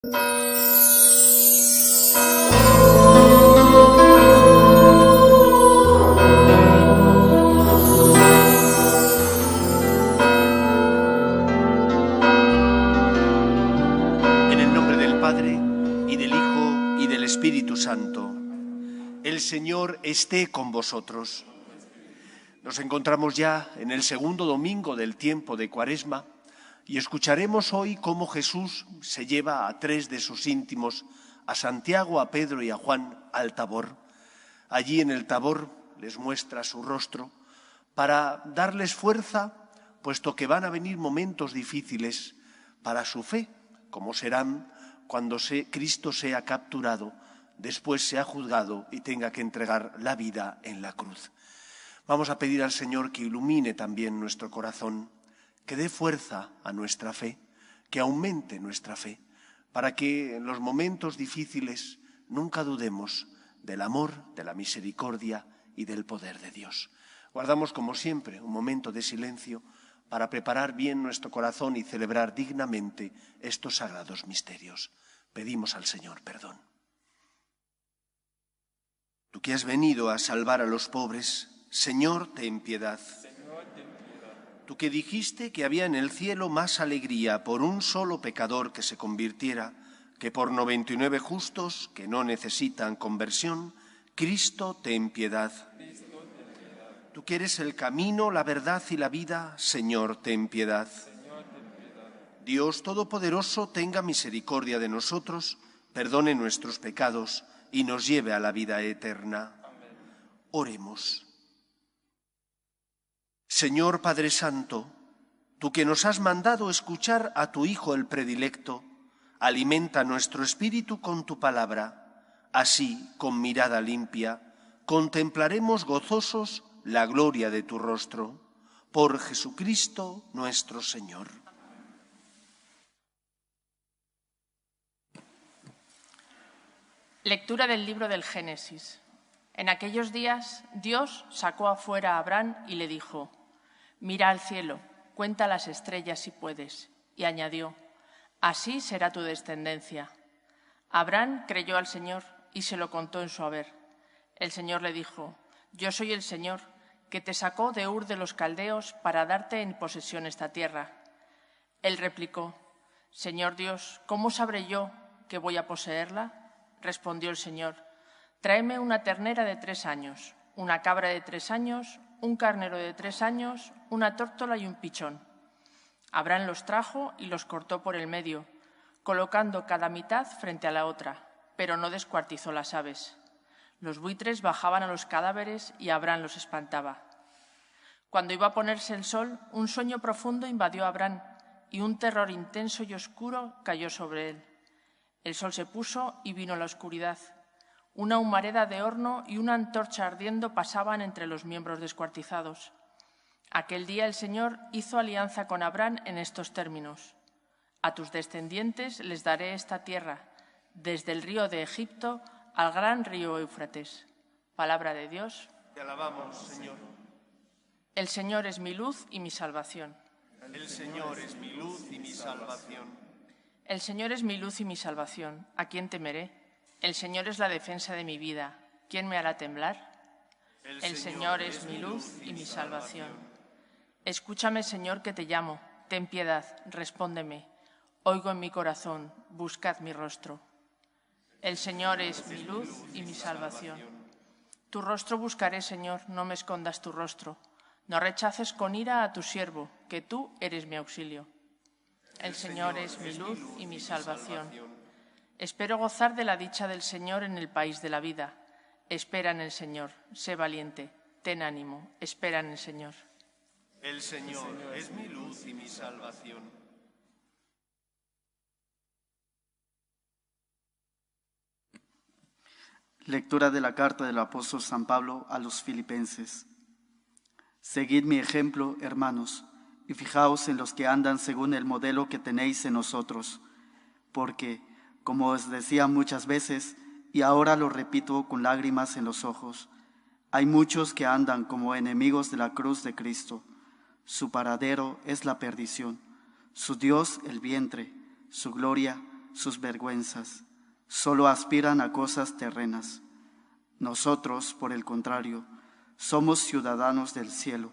En el nombre del Padre, y del Hijo, y del Espíritu Santo. El Señor esté con vosotros. Nos encontramos ya en el segundo domingo del tiempo de Cuaresma y escucharemos hoy cómo Jesús se lleva a tres de sus íntimos, a Santiago, a Pedro y a Juan, al Tabor. Allí en el Tabor les muestra su rostro para darles fuerza, puesto que van a venir momentos difíciles para su fe, como serán cuando Cristo sea capturado, después sea juzgado y tenga que entregar la vida en la cruz. Vamos a pedir al Señor que ilumine también nuestro corazón, que dé fuerza a nuestra fe, que aumente nuestra fe, para que en los momentos difíciles nunca dudemos del amor, de la misericordia y del poder de Dios. Guardamos, como siempre, un momento de silencio para preparar bien nuestro corazón y celebrar dignamente estos sagrados misterios. Pedimos al Señor perdón. Tú que has venido a salvar a los pobres, Señor, ten piedad. Tú que dijiste que había en el cielo más alegría por un solo pecador que se convirtiera que por 99 justos que no necesitan conversión, Cristo, ten piedad. Tú que eres el camino, la verdad y la vida, Señor, ten piedad. Dios Todopoderoso, tenga misericordia de nosotros, perdone nuestros pecados y nos lleve a la vida eterna. Oremos. Señor Padre Santo, tú que nos has mandado escuchar a tu Hijo el predilecto, alimenta nuestro espíritu con tu palabra. Así, con mirada limpia, contemplaremos gozosos la gloria de tu rostro. Por Jesucristo nuestro Señor. Lectura del libro del Génesis. En aquellos días Dios sacó afuera a Abraham y le dijo: «Mira al cielo, cuenta las estrellas si puedes». Y añadió: «Así será tu descendencia». Abraham creyó al Señor y se lo contó en su haber. El Señor le dijo: «Yo soy el Señor, que te sacó de Ur de los Caldeos para darte en posesión esta tierra». Él replicó: «Señor Dios, ¿cómo sabré yo que voy a poseerla?». Respondió el Señor: «Tráeme una ternera de 3 años, una cabra de 3 años, un carnero de 3 años, una tórtola y un pichón». Abraham los trajo y los cortó por el medio, colocando cada mitad frente a la otra, pero no descuartizó las aves. Los buitres bajaban a los cadáveres y Abraham los espantaba. Cuando iba a ponerse el sol, un sueño profundo invadió a Abraham y un terror intenso y oscuro cayó sobre él. El sol se puso y vino la oscuridad. Una humareda de horno y una antorcha ardiendo pasaban entre los miembros descuartizados. Aquel día el Señor hizo alianza con Abraham en estos términos: «A tus descendientes les daré esta tierra, desde el río de Egipto al gran río Éufrates». Palabra de Dios. Te alabamos, Señor. El Señor es mi luz y mi salvación. El Señor es mi luz y mi salvación. El Señor es mi luz y mi salvación. ¿A quién temeré? El Señor es la defensa de mi vida. ¿Quién me hará temblar? El Señor es mi luz y mi salvación. Escúchame, Señor, que te llamo. Ten piedad, respóndeme. Oigo en mi corazón, buscad mi rostro. El Señor es mi luz y mi salvación. Tu rostro buscaré, Señor, no me escondas tu rostro. No rechaces con ira a tu siervo, que tú eres mi auxilio. El Señor es mi luz y mi salvación. Espero gozar de la dicha del Señor en el país de la vida. Espera en el Señor, sé valiente, ten ánimo, espera en el Señor. El Señor es mi luz y mi salvación. Lectura de la carta del apóstol San Pablo a los Filipenses. Seguid mi ejemplo, hermanos, y fijaos en los que andan según el modelo que tenéis en nosotros, porque, como os decía muchas veces, y ahora lo repito con lágrimas en los ojos, hay muchos que andan como enemigos de la cruz de Cristo. Su paradero es la perdición, su Dios el vientre, su gloria, sus vergüenzas, solo aspiran a cosas terrenas. Nosotros, por el contrario, somos ciudadanos del cielo,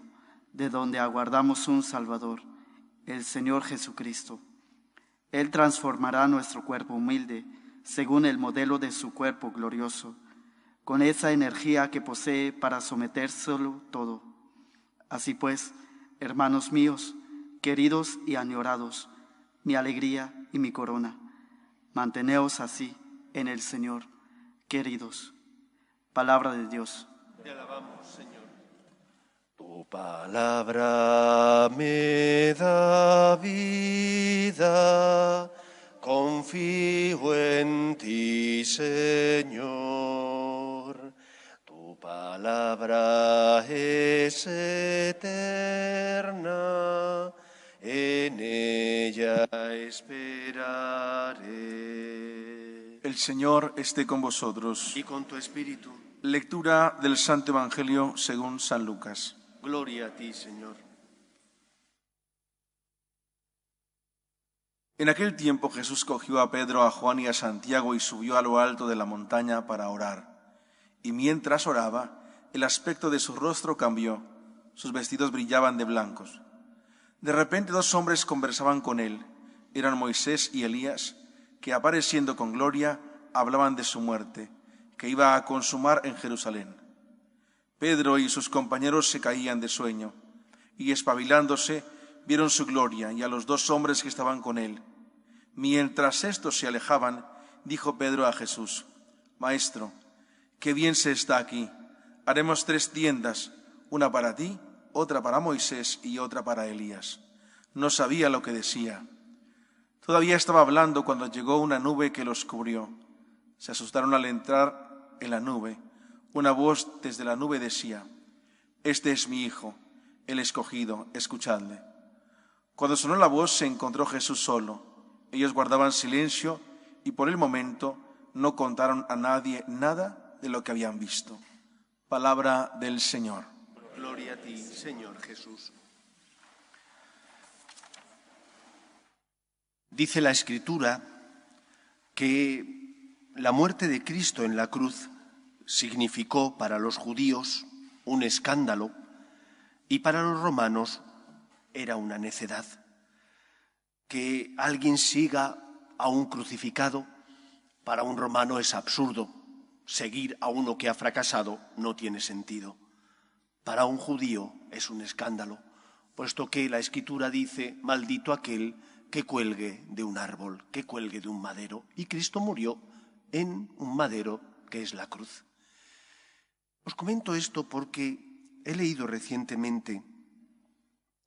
de donde aguardamos un Salvador, el Señor Jesucristo. Él transformará nuestro cuerpo humilde según el modelo de su cuerpo glorioso, con esa energía que posee para sometérselo todo. Así pues, hermanos míos, queridos y añorados, mi alegría y mi corona, manteneos así en el Señor, queridos. Palabra de Dios. Te alabamos, Señor. Tu palabra me da vida, confío en ti, Señor. Tu palabra es eterna, en ella esperaré. El Señor esté con vosotros. Y con tu espíritu. Lectura del Santo Evangelio según San Lucas. Gloria a ti, Señor. En aquel tiempo Jesús cogió a Pedro, a Juan y a Santiago y subió a lo alto de la montaña para orar. Y mientras oraba, el aspecto de su rostro cambió, sus vestidos brillaban de blancos. De repente 2 hombres conversaban con él, eran Moisés y Elías, que apareciendo con gloria hablaban de su muerte, que iba a consumar en Jerusalén. Pedro y sus compañeros se caían de sueño, y espabilándose vieron su gloria y a los 2 hombres que estaban con él. Mientras estos se alejaban, dijo Pedro a Jesús: Maestro, qué bien se está aquí. Haremos 3 tiendas, una para ti, otra para Moisés y otra para Elías. No sabía lo que decía. Todavía estaba hablando cuando llegó una nube que los cubrió. Se asustaron al entrar en la nube. Una voz desde la nube decía: Este es mi Hijo, el escogido, escuchadle. Cuando sonó la voz se encontró Jesús solo. Ellos guardaban silencio y por el momento no contaron a nadie nada de lo que habían visto. Palabra del Señor. Gloria a ti, Señor Jesús. Dice la Escritura que la muerte de Cristo en la cruz significó para los judíos un escándalo y para los romanos era una necedad. Que alguien siga a un crucificado para un romano es absurdo. Seguir a uno que ha fracasado no tiene sentido. Para un judío es un escándalo, puesto que la Escritura dice: maldito aquel que cuelgue de un árbol, que cuelgue de un madero. Y Cristo murió en un madero que es la cruz. Os comento esto porque he leído recientemente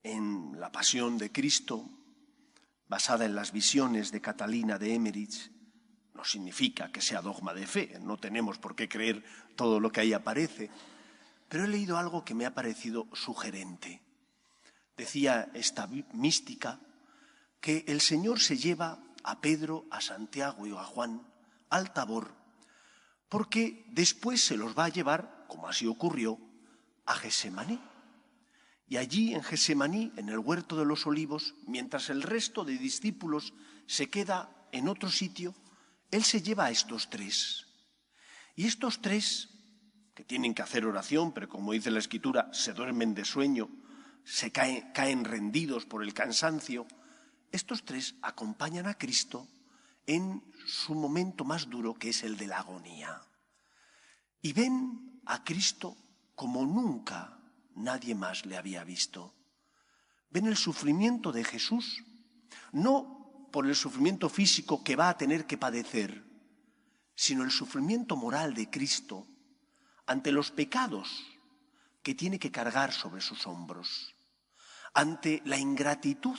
en La Pasión de Cristo, basada en las visiones de Catalina de Emmerich. No significa que sea dogma de fe, no tenemos por qué creer todo lo que ahí aparece, pero he leído algo que me ha parecido sugerente. Decía esta mística que el Señor se lleva a Pedro, a Santiago y a Juan al Tabor, porque después se los va a llevar, como así ocurrió, a Getsemaní. Y allí en Getsemaní, en el huerto de los olivos, mientras el resto de discípulos se queda en otro sitio, Él se lleva a estos 3. Y estos 3, que tienen que hacer oración, pero como dice la Escritura, se duermen de sueño, se caen rendidos por el cansancio, estos 3 acompañan a Cristo en su momento más duro, que es el de la agonía. Y ven a Cristo como nunca nadie más le había visto. Ven el sufrimiento de Jesús, no por el sufrimiento físico que va a tener que padecer, sino el sufrimiento moral de Cristo ante los pecados que tiene que cargar sobre sus hombros, ante la ingratitud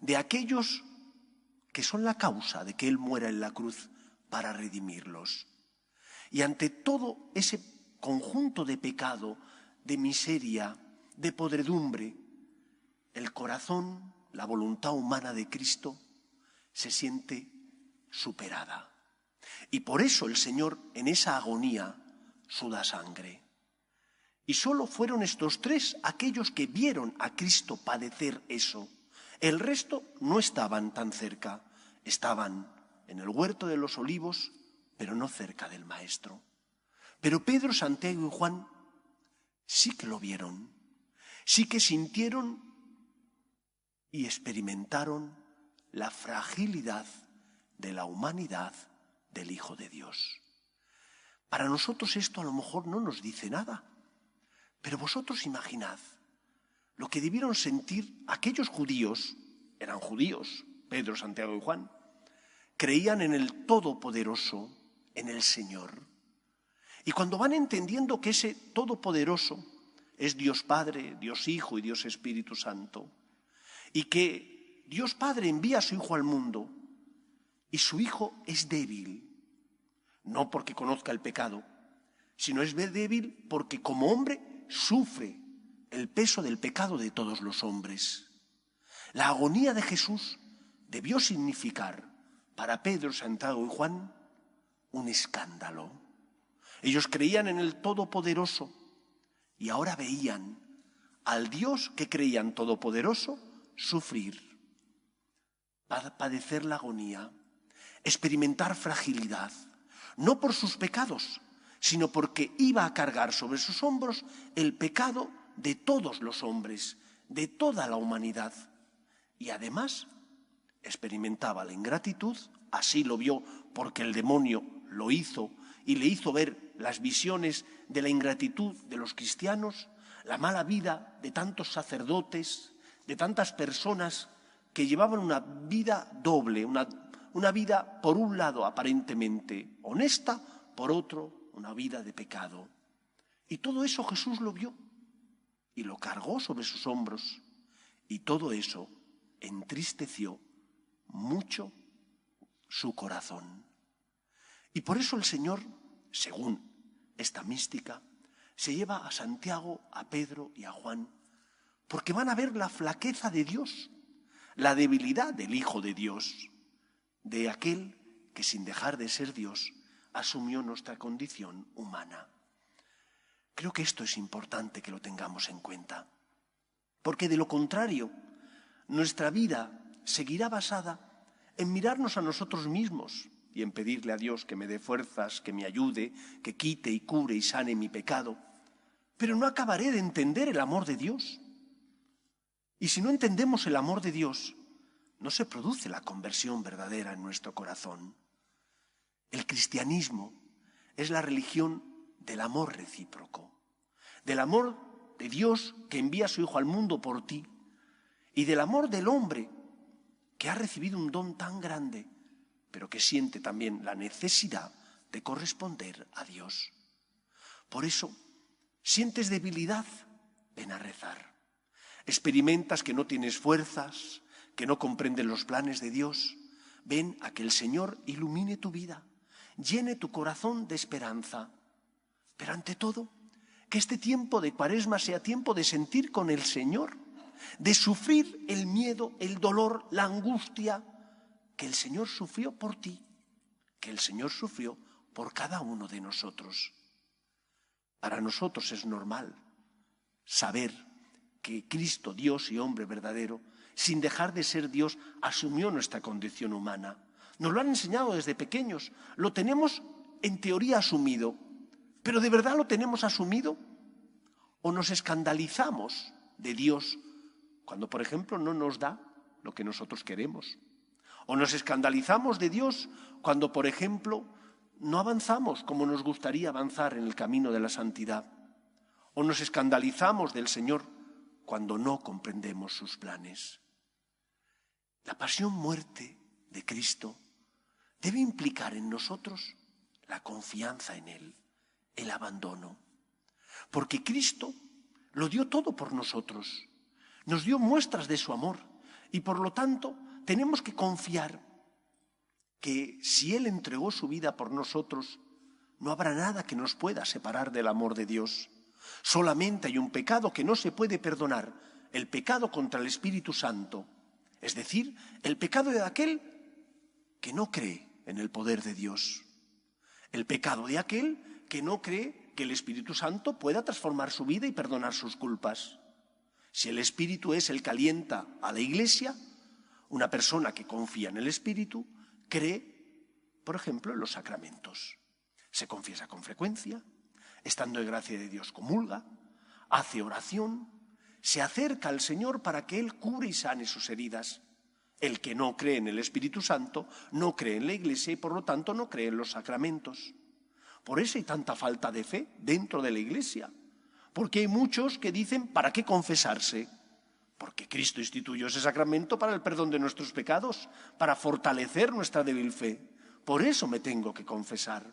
de aquellos que son la causa de que Él muera en la cruz para redimirlos. Y ante todo ese conjunto de pecado, de miseria, de podredumbre, el corazón, la voluntad humana de Cristo se siente superada. Y por eso el Señor en esa agonía suda sangre. Y solo fueron estos 3 aquellos que vieron a Cristo padecer eso. El resto no estaban tan cerca, estaban en el huerto de los Olivos, pero no cerca del Maestro. Pero Pedro, Santiago y Juan sí que lo vieron, sí que sintieron y experimentaron la fragilidad de la humanidad del Hijo de Dios. Para nosotros esto a lo mejor no nos dice nada, pero vosotros imaginad lo que debieron sentir aquellos judíos, eran judíos, Pedro, Santiago y Juan, creían en el Todopoderoso, en el Señor. Y cuando van entendiendo que ese Todopoderoso es Dios Padre, Dios Hijo y Dios Espíritu Santo, y que Dios Padre envía a su Hijo al mundo, y su Hijo es débil, no porque conozca el pecado, sino es débil porque como hombre sufre el peso del pecado de todos los hombres. La agonía de Jesús debió significar para Pedro, Santiago y Juan un escándalo. Ellos creían en el Todopoderoso y ahora veían al Dios que creían todopoderoso sufrir, padecer la agonía, experimentar fragilidad, no por sus pecados, sino porque iba a cargar sobre sus hombros el pecado de todos los hombres, de toda la humanidad. Y además experimentaba la ingratitud, así lo vio porque el demonio lo hizo y le hizo ver las visiones de la ingratitud de los cristianos, la mala vida de tantos sacerdotes, de tantas personas que llevaban una vida doble, una vida por un lado aparentemente honesta, por otro una vida de pecado. Y todo eso Jesús lo vio y lo cargó sobre sus hombros, y todo eso entristeció mucho su corazón. Y por eso el Señor, según esta mística, se lleva a Santiago, a Pedro y a Juan, porque van a ver la flaqueza de Dios, la debilidad del Hijo de Dios, de aquel que sin dejar de ser Dios asumió nuestra condición humana. Creo que esto es importante que lo tengamos en cuenta, porque de lo contrario, nuestra vida seguirá basada en mirarnos a nosotros mismos y en pedirle a Dios que me dé fuerzas, que me ayude, que quite y cure y sane mi pecado, pero no acabaré de entender el amor de Dios. Y si no entendemos el amor de Dios, no se produce la conversión verdadera en nuestro corazón. El cristianismo es la religión del amor recíproco, del amor de Dios que envía a su Hijo al mundo por ti y del amor del hombre que ha recibido un don tan grande, pero que siente también la necesidad de corresponder a Dios. Por eso, sientes debilidad, ven a rezar. Experimentas que no tienes fuerzas, que no comprendes los planes de Dios, ven a que el Señor ilumine tu vida, llene tu corazón de esperanza. Pero ante todo, que este tiempo de Cuaresma sea tiempo de sentir con el Señor, de sufrir el miedo, el dolor, la angustia que el Señor sufrió por ti, que el Señor sufrió por cada uno de nosotros. Para nosotros es normal saber que Cristo, Dios y hombre verdadero, sin dejar de ser Dios, asumió nuestra condición humana. Nos lo han enseñado desde pequeños, lo tenemos en teoría asumido, pero ¿de verdad lo tenemos asumido? ¿O nos escandalizamos de Dios cuando, por ejemplo, no nos da lo que nosotros queremos? ¿O nos escandalizamos de Dios cuando, por ejemplo, no avanzamos como nos gustaría avanzar en el camino de la santidad? ¿O nos escandalizamos del Señor cuando no comprendemos sus planes? La pasión-muerte de Cristo debe implicar en nosotros la confianza en Él, el abandono. Porque Cristo lo dio todo por nosotros, nos dio muestras de su amor y por lo tanto tenemos que confiar que si Él entregó su vida por nosotros, no habrá nada que nos pueda separar del amor de Dios. Solamente hay un pecado que no se puede perdonar, el pecado contra el Espíritu Santo, es decir, el pecado de aquel que no cree en el poder de Dios, el pecado de aquel que no cree que el Espíritu Santo pueda transformar su vida y perdonar sus culpas. Si el Espíritu es el que alienta a la Iglesia, una persona que confía en el Espíritu cree Por ejemplo, en los sacramentos. Se confiesa con frecuencia, estando en gracia de Dios comulga, hace oración, se acerca al Señor para que Él cure y sane sus heridas. El que no cree en el Espíritu Santo no cree en la Iglesia y por lo tanto no cree en los sacramentos. Por eso hay tanta falta de fe dentro de la Iglesia. Porque hay muchos que dicen, ¿para qué confesarse? Porque Cristo instituyó ese sacramento para el perdón de nuestros pecados, para fortalecer nuestra débil fe. Por eso me tengo que confesar.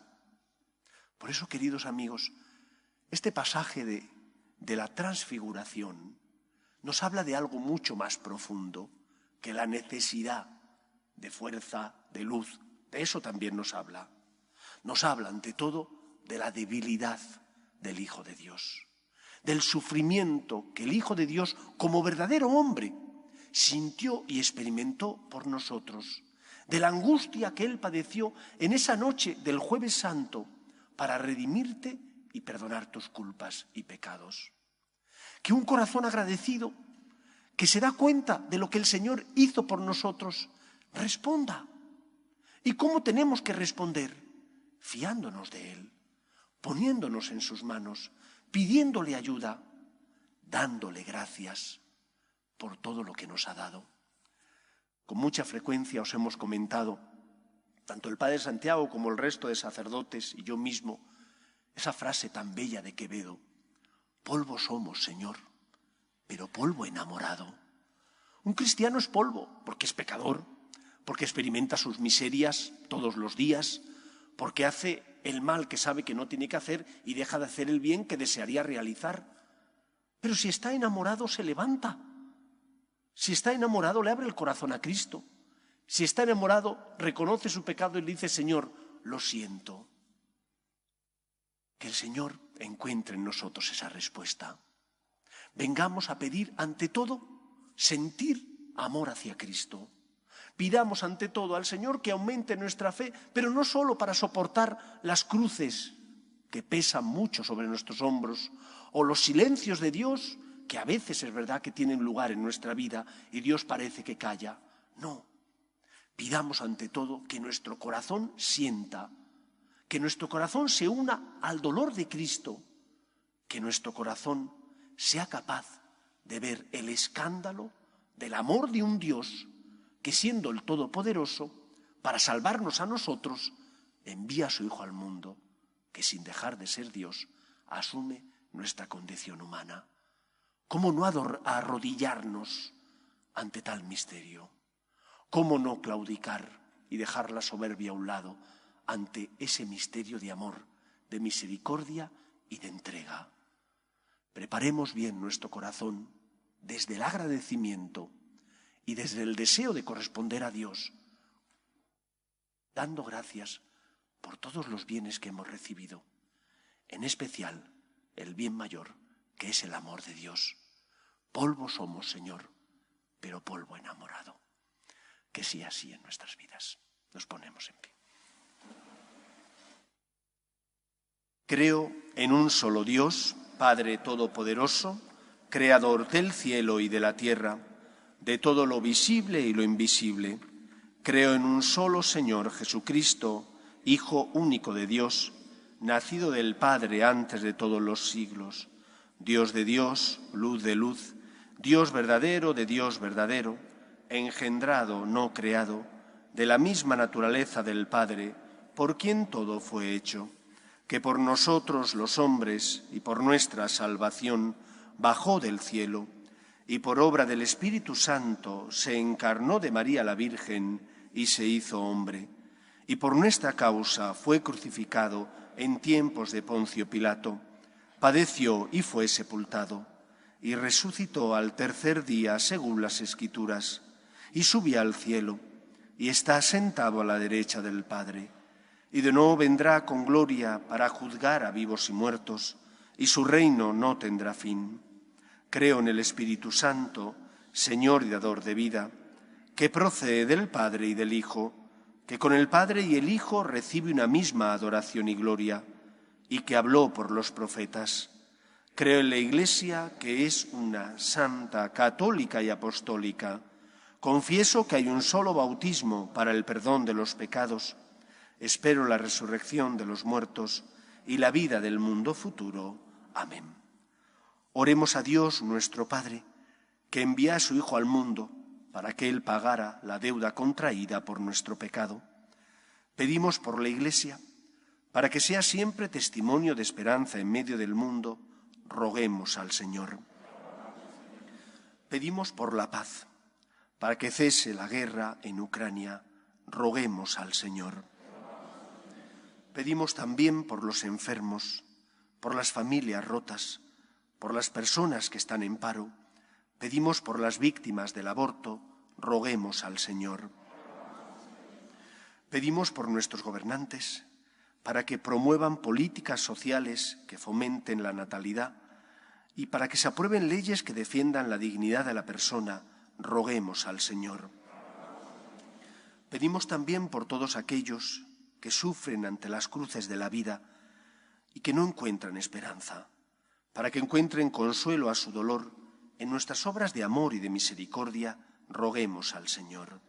Por eso, queridos amigos, este pasaje de la transfiguración nos habla de algo mucho más profundo que la necesidad de fuerza, de luz. De eso también nos habla. Nos habla, ante todo, de la debilidad del Hijo de Dios, del sufrimiento que el Hijo de Dios, como verdadero hombre, sintió y experimentó por nosotros, de la angustia que Él padeció en esa noche del Jueves Santo para redimirte y perdonar tus culpas y pecados. Que un corazón agradecido, que se da cuenta de lo que el Señor hizo por nosotros, responda. ¿Y cómo tenemos que responder? Fiándonos de Él, poniéndonos en sus manos, pidiéndole ayuda, dándole gracias por todo lo que nos ha dado. Con mucha frecuencia os hemos comentado, tanto el Padre Santiago como el resto de sacerdotes y yo mismo, esa frase tan bella de Quevedo: polvo somos, Señor, pero polvo enamorado. Un cristiano es polvo porque es pecador, porque experimenta sus miserias todos los días, porque hace el mal que sabe que no tiene que hacer y deja de hacer el bien que desearía realizar. Pero si está enamorado, se levanta. Si está enamorado, le abre el corazón a Cristo. Si está enamorado, reconoce su pecado y le dice: Señor, lo siento. Que el Señor encuentre en nosotros esa respuesta. Vengamos a pedir, ante todo, sentir amor hacia Cristo. Pidamos ante todo al Señor que aumente nuestra fe, pero no solo para soportar las cruces que pesan mucho sobre nuestros hombros, o los silencios de Dios, que a veces es verdad que tienen lugar en nuestra vida y Dios parece que calla. No, pidamos ante todo que nuestro corazón sienta, que nuestro corazón se una al dolor de Cristo, que nuestro corazón sea capaz de ver el escándalo del amor de un Dios que, siendo el Todopoderoso, para salvarnos a nosotros, envía a su Hijo al mundo, que sin dejar de ser Dios, asume nuestra condición humana. ¿Cómo no arrodillarnos ante tal misterio? ¿Cómo no claudicar y dejar la soberbia a un lado ante ese misterio de amor, de misericordia y de entrega? Preparemos bien nuestro corazón desde el agradecimiento y desde el deseo de corresponder a Dios, dando gracias por todos los bienes que hemos recibido, en especial el bien mayor, que es el amor de Dios. Polvo somos, Señor, pero polvo enamorado. Que sea así en nuestras vidas. Nos ponemos en pie. Creo en un solo Dios, Padre Todopoderoso, Creador del cielo y de la tierra, de todo lo visible y lo invisible. Creo en un solo Señor Jesucristo, Hijo único de Dios, nacido del Padre antes de todos los siglos, Dios de Dios, luz de luz, Dios verdadero de Dios verdadero, engendrado, no creado, de la misma naturaleza del Padre, por quien todo fue hecho, que por nosotros los hombres y por nuestra salvación bajó del cielo, y por obra del Espíritu Santo se encarnó de María la Virgen y se hizo hombre, y por nuestra causa fue crucificado en tiempos de Poncio Pilato, padeció y fue sepultado, y resucitó al tercer día según las Escrituras, y subió al cielo, y está sentado a la derecha del Padre, y de nuevo vendrá con gloria para juzgar a vivos y muertos, y su reino no tendrá fin. Creo en el Espíritu Santo, Señor y dador de vida, que procede del Padre y del Hijo, que con el Padre y el Hijo recibe una misma adoración y gloria, y que habló por los profetas. Creo en la Iglesia, que es una santa, católica y apostólica. Confieso que hay un solo bautismo para el perdón de los pecados. Espero la resurrección de los muertos y la vida del mundo futuro. Amén. Oremos a Dios nuestro Padre, que envía a su Hijo al mundo para que Él pagara la deuda contraída por nuestro pecado. Pedimos por la Iglesia, para que sea siempre testimonio de esperanza en medio del mundo. Roguemos al Señor. Pedimos por la paz, para que cese la guerra en Ucrania. Roguemos al Señor. Pedimos también por los enfermos, por las familias rotas, por las personas que están en paro. Pedimos por las víctimas del aborto. Roguemos al Señor. Pedimos por nuestros gobernantes, para que promuevan políticas sociales que fomenten la natalidad y para que se aprueben leyes que defiendan la dignidad de la persona. Roguemos al Señor. Pedimos también por todos aquellos que sufren ante las cruces de la vida y que no encuentran esperanza, para que encuentren consuelo a su dolor en nuestras obras de amor y de misericordia. Roguemos al Señor.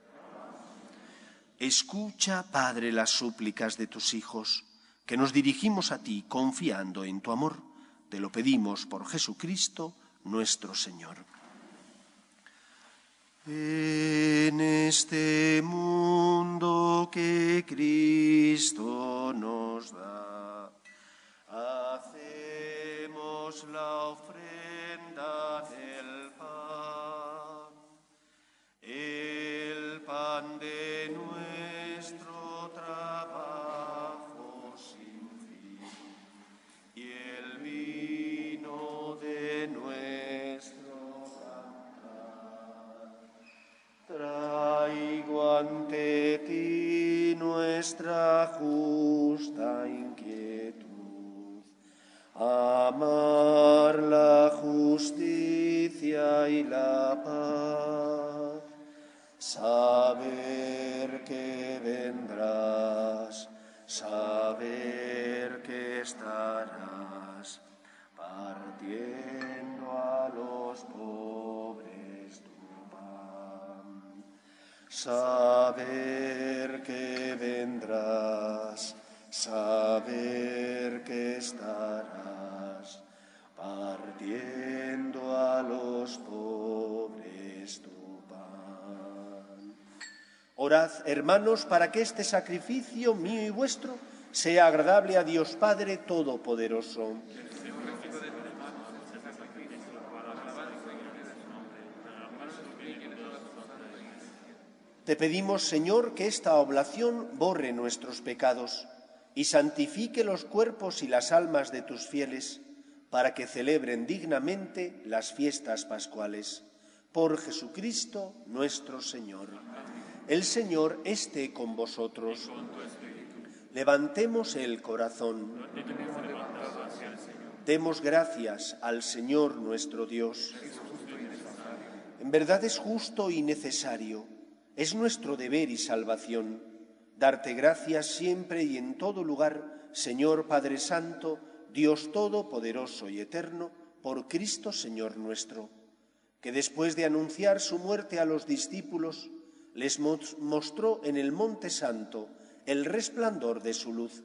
Escucha, Padre, las súplicas de tus hijos, que nos dirigimos a ti confiando en tu amor. Te lo pedimos por Jesucristo, nuestro Señor. En este mundo que Cristo nos da, hacemos la ofrenda del pan, el pan de nuestro trabajo sin fin y el vino de nuestro cantar. Traigo ante ti nuestra justa inquietud, amar la justicia y la paz, saber que vendrás, saber que estarás partiendo a los pobres tu pan, saber que vendrás, saber que estarás partiendo a los pobres tu pan. Orad, hermanos, para que este sacrificio mío y vuestro sea agradable a Dios Padre Todopoderoso. Te pedimos, Señor, que esta oblación borre nuestros pecados y santifique los cuerpos y las almas de tus fieles, para que celebren dignamente las fiestas pascuales. Por Jesucristo nuestro Señor. El Señor esté con vosotros. Levantemos el corazón. Demos gracias al Señor nuestro Dios. En verdad es justo y necesario, es nuestro deber y salvación, darte gracias siempre y en todo lugar, Señor Padre Santo, Dios Todopoderoso y Eterno, por Cristo Señor nuestro, que después de anunciar su muerte a los discípulos, les mostró en el Monte Santo el resplandor de su luz,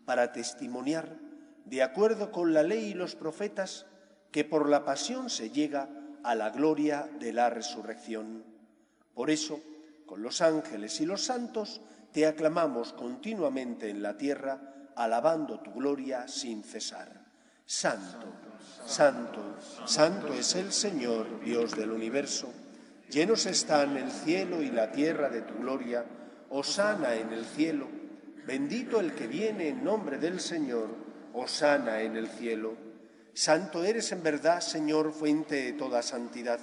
para testimoniar, de acuerdo con la ley y los profetas, que por la pasión se llega a la gloria de la resurrección. Por eso, con los ángeles y los santos, te aclamamos continuamente en la tierra, alabando tu gloria sin cesar. Santo, santo, santo es el Señor, Dios del universo. Llenos están el cielo y la tierra de tu gloria. Hosana en el cielo. Bendito el que viene en nombre del Señor. Hosana en el cielo. Santo eres en verdad, Señor, fuente de toda santidad.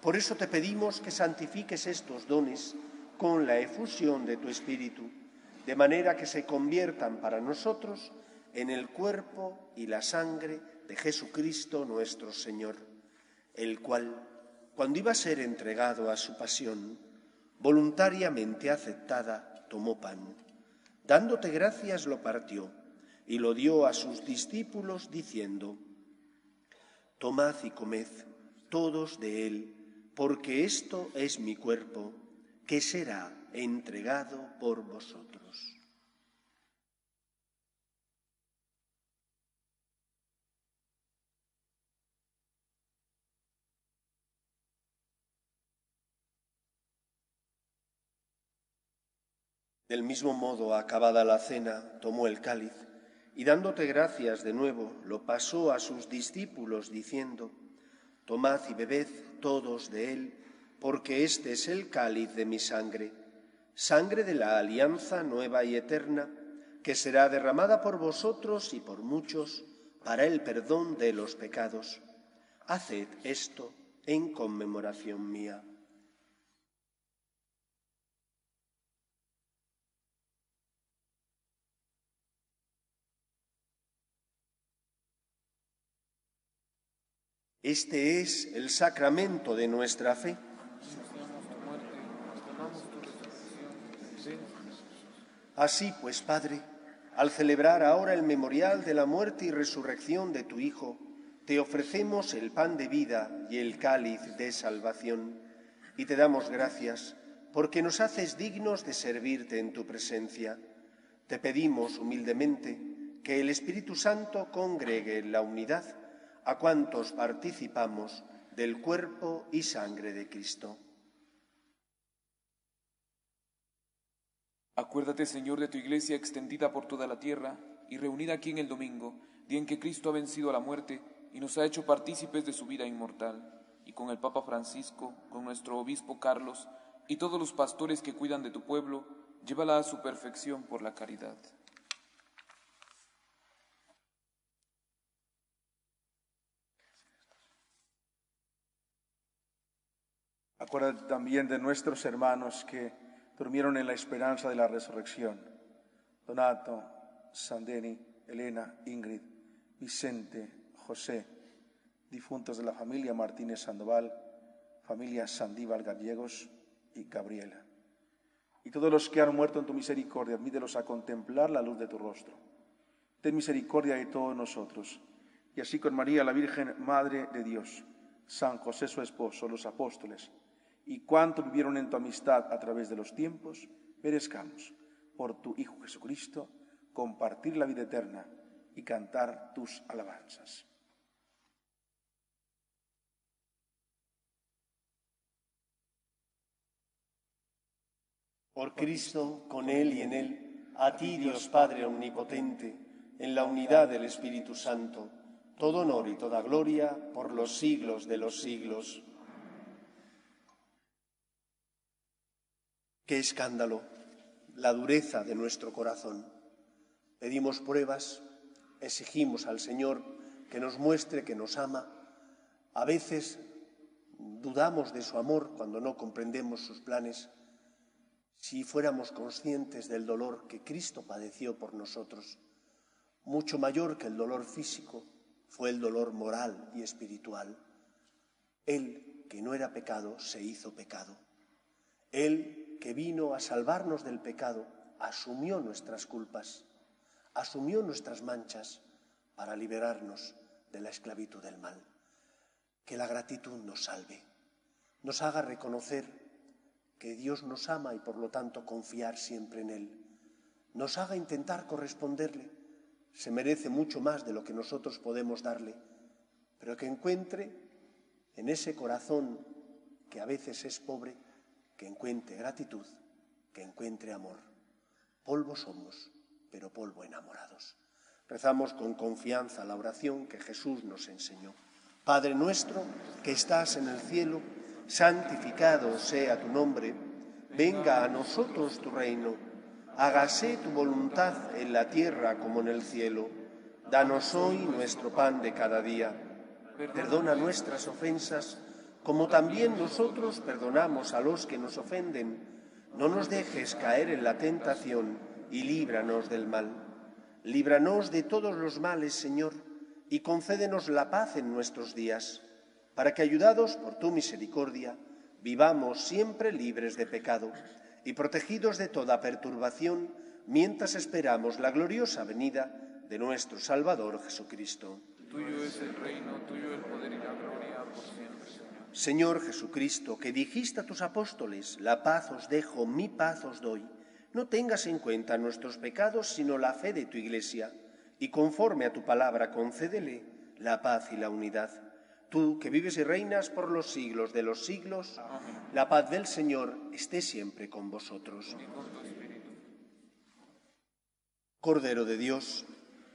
Por eso te pedimos que santifiques estos dones con la efusión de tu Espíritu, de manera que se conviertan para nosotros en el cuerpo y la sangre de Jesucristo nuestro Señor, el cual, cuando iba a ser entregado a su pasión, voluntariamente aceptada, tomó pan. Dándote gracias lo partió y lo dio a sus discípulos diciendo: Tomad y comed todos de él, porque esto es mi cuerpo, que será entregado por vosotros. Del mismo modo, acabada la cena, tomó el cáliz y dándote gracias de nuevo, lo pasó a sus discípulos diciendo: Tomad y bebed todos de él, porque este es el cáliz de mi sangre, sangre de la alianza nueva y eterna, que será derramada por vosotros y por muchos para el perdón de los pecados. Haced esto en conmemoración mía. Este es el sacramento de nuestra fe. Así pues, Padre, al celebrar ahora el memorial de la muerte y resurrección de tu Hijo, te ofrecemos el pan de vida y el cáliz de salvación, y te damos gracias porque nos haces dignos de servirte en tu presencia. Te pedimos humildemente que el Espíritu Santo congregue en la unidad a cuantos participamos del cuerpo y sangre de Cristo. Acuérdate, Señor, de tu Iglesia extendida por toda la tierra y reunida aquí en el domingo, día en que Cristo ha vencido a la muerte y nos ha hecho partícipes de su vida inmortal, y con el Papa Francisco, con nuestro obispo Carlos y todos los pastores que cuidan de tu pueblo, llévala a su perfección por la caridad. Acuérdate también de nuestros hermanos que durmieron en la esperanza de la resurrección: Donato, Sandeni, Elena, Ingrid, Vicente, José, difuntos de la familia Martínez Sandoval, familia Sandíbal Gallegos y Gabriela. Y todos los que han muerto en tu misericordia, admítelos a contemplar la luz de tu rostro. Ten misericordia de todos nosotros, y así con María, la Virgen Madre de Dios, San José su esposo, los apóstoles, y cuantos vivieron en tu amistad a través de los tiempos, merezcamos, por tu Hijo Jesucristo, compartir la vida eterna y cantar tus alabanzas. Por Cristo, con Él y en Él, a ti, Dios Padre Omnipotente, en la unidad del Espíritu Santo, todo honor y toda gloria por los siglos de los siglos. ¡Qué escándalo! La dureza de nuestro corazón. Pedimos pruebas, exigimos al Señor que nos muestre que nos ama. A veces dudamos de su amor cuando no comprendemos sus planes. Si fuéramos conscientes del dolor que Cristo padeció por nosotros, mucho mayor que el dolor físico, fue el dolor moral y espiritual. Él, que no era pecado, se hizo pecado. Él, que vino a salvarnos del pecado, asumió nuestras culpas, asumió nuestras manchas para liberarnos de la esclavitud del mal. Que la gratitud nos salve, nos haga reconocer que Dios nos ama y por lo tanto confiar siempre en Él. Nos haga intentar corresponderle. Se merece mucho más de lo que nosotros podemos darle, pero que encuentre en ese corazón que a veces es pobre, que encuentre gratitud, que encuentre amor. Polvo somos, pero polvo enamorados. Rezamos con confianza la oración que Jesús nos enseñó. Padre nuestro que estás en el cielo, santificado sea tu nombre, venga a nosotros tu reino, hágase tu voluntad en la tierra como en el cielo. Danos hoy nuestro pan de cada día. Perdona nuestras ofensas, como también nosotros perdonamos a los que nos ofenden. No nos dejes caer en la tentación y líbranos del mal. Líbranos de todos los males, Señor, y concédenos la paz en nuestros días, para que, ayudados por tu misericordia, vivamos siempre libres de pecado y protegidos de toda perturbación, mientras esperamos la gloriosa venida de nuestro Salvador Jesucristo. Tuyo es el reino, tuyo el poder y la gloria por siempre, Señor. Señor Jesucristo, que dijiste a tus apóstoles: la paz os dejo, mi paz os doy, no tengas en cuenta nuestros pecados, sino la fe de tu Iglesia, y conforme a tu palabra concédele la paz y la unidad. Tú, que vives y reinas por los siglos de los siglos, amén. La paz del Señor esté siempre con vosotros. Cordero de Dios,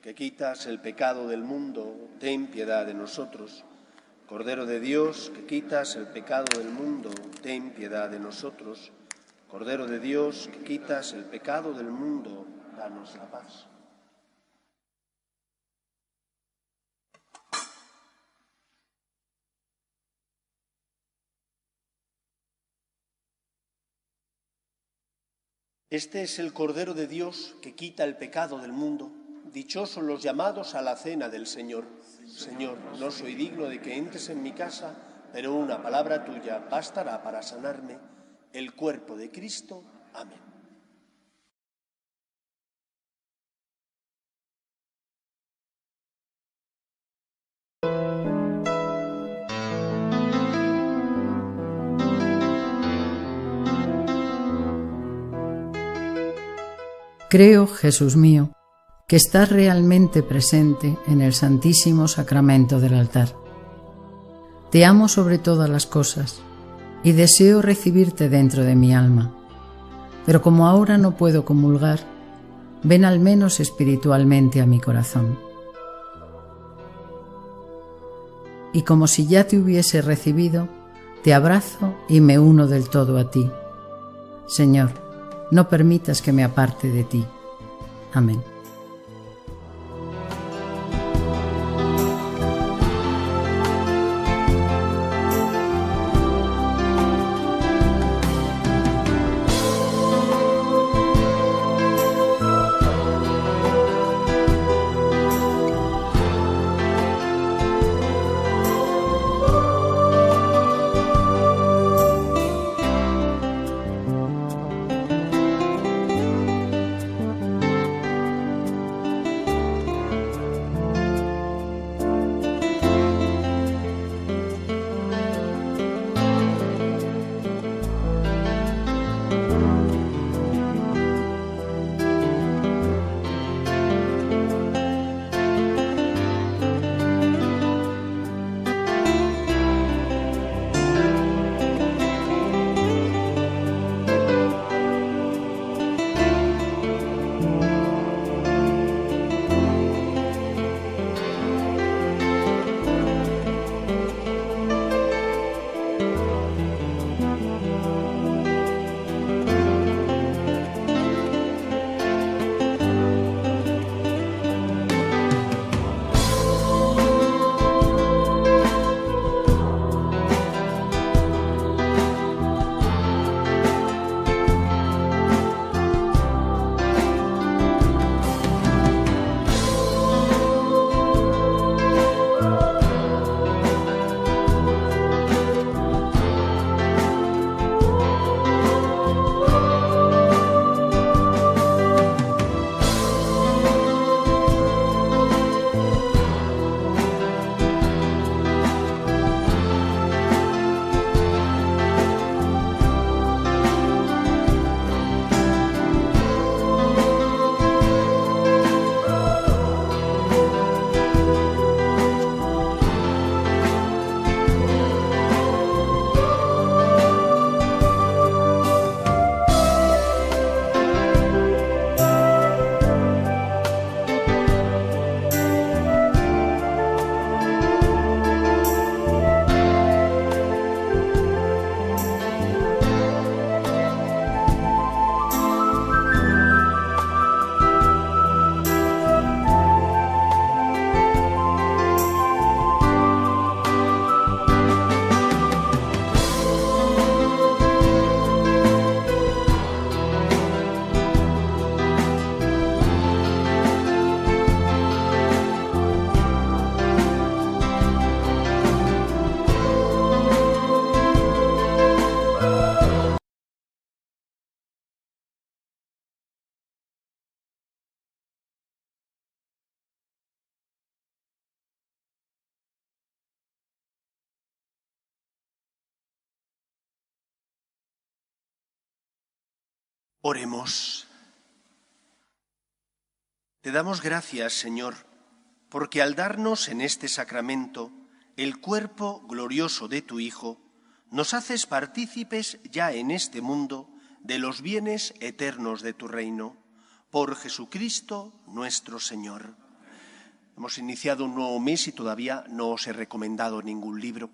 que quitas el pecado del mundo, ten piedad de nosotros. Cordero de Dios, que quitas el pecado del mundo, ten piedad de nosotros. Cordero de Dios, que quitas el pecado del mundo, danos la paz. Este es el Cordero de Dios que quita el pecado del mundo. Dichosos los llamados a la cena del Señor. Señor, no soy digno de que entres en mi casa, pero una palabra tuya bastará para sanarme. El cuerpo de Cristo. Amén. Creo, Jesús mío, que estás realmente presente en el Santísimo Sacramento del altar. Te amo sobre todas las cosas y deseo recibirte dentro de mi alma. Pero como ahora no puedo comulgar, ven al menos espiritualmente a mi corazón. Y como si ya te hubiese recibido, te abrazo y me uno del todo a ti. Señor, no permitas que me aparte de ti. Amén. Oremos. Te damos gracias, Señor, porque al darnos en este sacramento el cuerpo glorioso de tu Hijo, nos haces partícipes ya en este mundo de los bienes eternos de tu reino. Por Jesucristo nuestro Señor. Hemos iniciado un nuevo mes y todavía no os he recomendado ningún libro.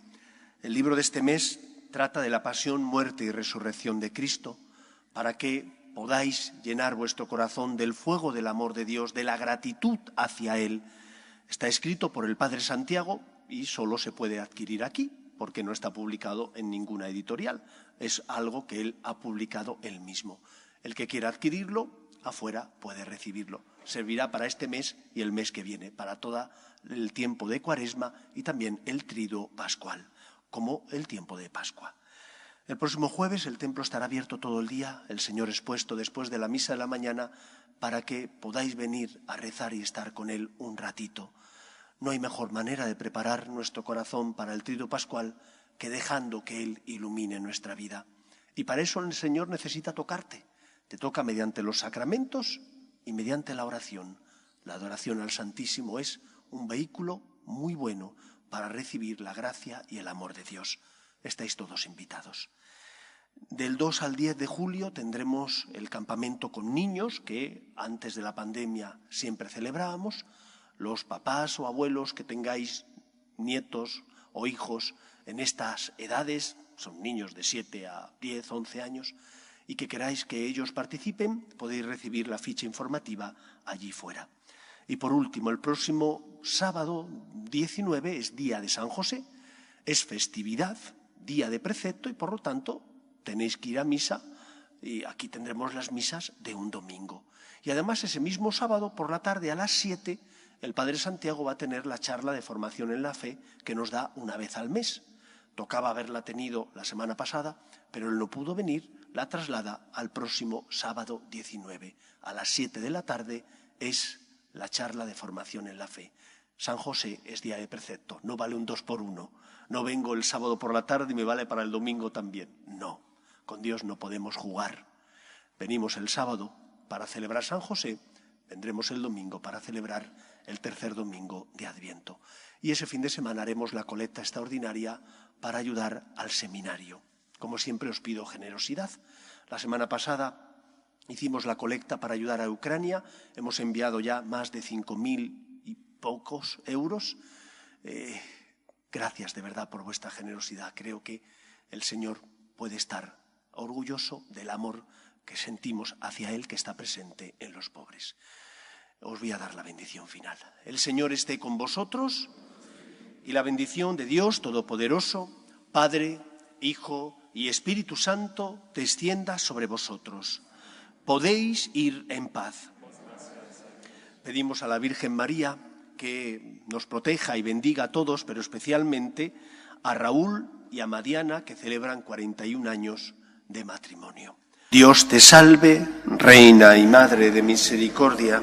El libro de este mes trata de la pasión, muerte y resurrección de Cristo, para que podáis llenar vuestro corazón del fuego del amor de Dios, de la gratitud hacia Él. Está escrito por el Padre Santiago y solo se puede adquirir aquí, porque no está publicado en ninguna editorial. Es algo que él ha publicado él mismo. El que quiera adquirirlo, afuera puede recibirlo. Servirá para este mes y el mes que viene, para todo el tiempo de Cuaresma y también el Triduo Pascual, como el tiempo de Pascua. El próximo jueves el templo estará abierto todo el día, el Señor expuesto después de la misa de la mañana, para que podáis venir a rezar y estar con Él un ratito. No hay mejor manera de preparar nuestro corazón para el Triduo Pascual que dejando que Él ilumine nuestra vida. Y para eso el Señor necesita tocarte. Te toca mediante los sacramentos y mediante la oración. La adoración al Santísimo es un vehículo muy bueno para recibir la gracia y el amor de Dios. Estáis todos invitados. Del 2 al 10 de julio tendremos el campamento con niños que antes de la pandemia siempre celebrábamos. Los papás o abuelos que tengáis nietos o hijos en estas edades, son niños de 7 a 10, 11 años, y que queráis que ellos participen, podéis recibir la ficha informativa allí fuera. Y por último, el próximo sábado 19 es día de San José, es festividad, día de precepto y por lo tanto tenéis que ir a misa y aquí tendremos las misas de un domingo. Y además ese mismo sábado por la tarde a las 7 el Padre Santiago va a tener la charla de formación en la fe que nos da una vez al mes. Tocaba haberla tenido la semana pasada, pero él no pudo venir, la traslada al próximo sábado 19. A las 7 de la tarde es la charla de formación en la fe. San José es día de precepto, no vale un 2 por 1. No vengo el sábado por la tarde y me vale para el domingo también. No, con Dios no podemos jugar. Venimos el sábado para celebrar San José, vendremos el domingo para celebrar el tercer domingo de Adviento. Y ese fin de semana haremos la colecta extraordinaria para ayudar al seminario. Como siempre os pido generosidad. La semana pasada hicimos la colecta para ayudar a Ucrania. Hemos enviado ya más de 5.000 y pocos euros. Gracias de verdad por vuestra generosidad. Creo que el Señor puede estar orgulloso del amor que sentimos hacia Él que está presente en los pobres. Os voy a dar la bendición final. El Señor esté con vosotros y la bendición de Dios Todopoderoso, Padre, Hijo y Espíritu Santo, descienda sobre vosotros. Podéis ir en paz. Pedimos a la Virgen María que nos proteja y bendiga a todos, pero especialmente a Raúl y a Madiana, que celebran 41 años de matrimonio. Dios te salve, Reina y Madre de misericordia,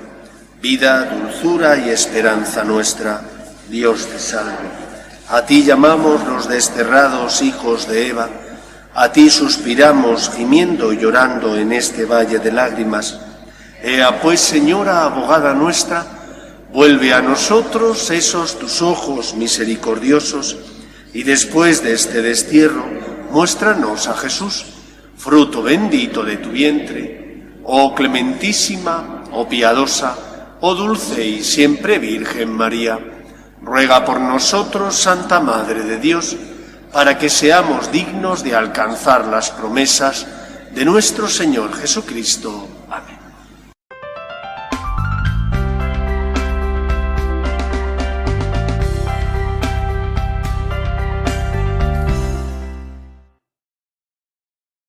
vida, dulzura y esperanza nuestra. Dios te salve. A ti llamamos los desterrados hijos de Eva, a ti suspiramos gimiendo y llorando en este valle de lágrimas. Ea pues, Señora, abogada nuestra, vuelve a nosotros esos tus ojos misericordiosos y después de este destierro, muéstranos a Jesús, fruto bendito de tu vientre, oh clementísima, oh piadosa, oh dulce y siempre Virgen María. Ruega por nosotros, Santa Madre de Dios, para que seamos dignos de alcanzar las promesas de nuestro Señor Jesucristo. Amén.